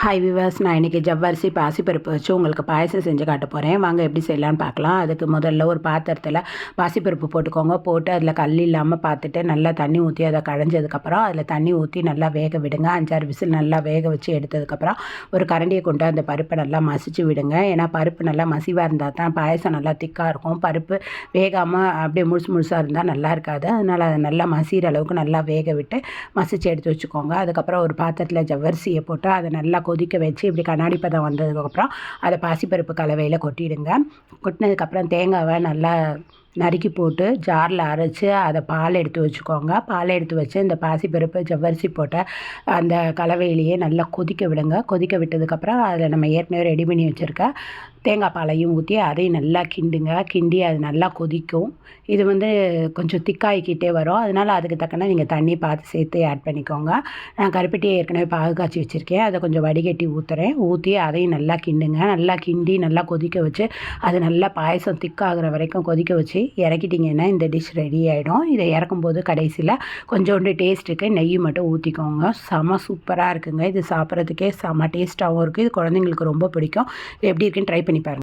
Hi viewers, நான் இன்றைக்கி ஜவ்வரிசி பாசிப்பருப்பு வச்சு உங்களுக்கு பாயசம் செஞ்சு காட்ட போகிறேன். வாங்க எப்படி செய்யலான்னு பார்க்கலாம். அதுக்கு முதல்ல ஒரு பாத்திரத்தில் பாசிப்பருப்பு போட்டுக்கோங்க. போட்டு அதில் கல் இல்லாமல் பார்த்துட்டு நல்லா தண்ணி ஊற்றி அதை கடைஞ்சதுக்கப்புறம் அதில் தண்ணி ஊற்றி நல்லா வேக விடுங்க. 5-6 விசில் நல்லா வேக வச்சு எடுத்ததுக்கப்புறம் ஒரு கரண்டியை கொண்டு அந்த பருப்பை நல்லா மசிச்சு விடுங்க. ஏன்னா பருப்பு நல்லா மசிவாக இருந்தால் தான் பாயசம் நல்லா திக்காக இருக்கும். பருப்பு வேகாமல் அப்படியே முழுசாக இருந்தால் நல்லா இருக்காது. அதனால் அதை நல்லா மசிகிற அளவுக்கு நல்லா வேக விட்டு மசிச்சு எடுத்து வச்சுக்கோங்க. அதுக்கப்புறம் ஒரு பாத்திரத்தில் ஜவ்வரிசியை போட்டு அதை நல்லா கொதிக்க வச்சு இப்படி கண்ணாடி பதம் வந்ததுக்கப்புறம் அதை பாசிப்பருப்பு கலவையில் கொட்டிடுங்க. கொட்டினதுக்கப்புறம் தேங்காவை நல்லா நறுக்கி போட்டு ஜாரில் அரைச்சி அதை பால் எடுத்து வச்சுக்கோங்க. பால் எடுத்து வச்சு இந்த பாசிப்பருப்பு ஜவ்வரிசி போட்ட அந்த கலவையிலேயே நல்லா கொதிக்க விடுங்க. கொதிக்க விட்டதுக்கப்புறம் அதில் நம்ம ஏற்கனவே ரெடி பண்ணி வச்சுருக்க தேங்காய் பாலையும் ஊற்றி அதையும் நல்லா கிண்டுங்க. கிண்டி அது நல்லா கொதிக்கும். இது கொஞ்சம் திக்காயிக்கிட்டே வரும். அதனால் அதுக்கு தக்கன நீங்கள் தண்ணி பார்த்து சேர்த்து ஆட் பண்ணிக்கோங்க. நான் கருப்பட்டியை ஏற்கனவே பாகு காய்ச்சி வச்சுருக்கேன். அதை கொஞ்சம் வடிகட்டி ஊற்றுறேன். ஊற்றி அதையும் நல்லா கிண்டுங்க. நல்லா கிண்டி நல்லா கொதிக்க வச்சு அது நல்லா பாயசம் திக்காகிற வரைக்கும் கொதிக்க வச்சு இறக்கிட்டிங்கன்னா இந்த டிஷ் ரெடி ஆகிடும். இதை இறக்கும்போது கடைசியில் கொஞ்சோண்டு டேஸ்ட்டுக்கு நெய் மட்டும் ஊற்றிக்கோங்க. செம சூப்பராக இருக்குங்க. இது சாப்பிட்றதுக்கே செம டேஸ்ட்டாகவும் இருக்குது. இது குழந்தைங்களுக்கு ரொம்ப பிடிக்கும். இது எப்படி இருக்குன்னு ட்ரை பண்ணி பாருங்கள்.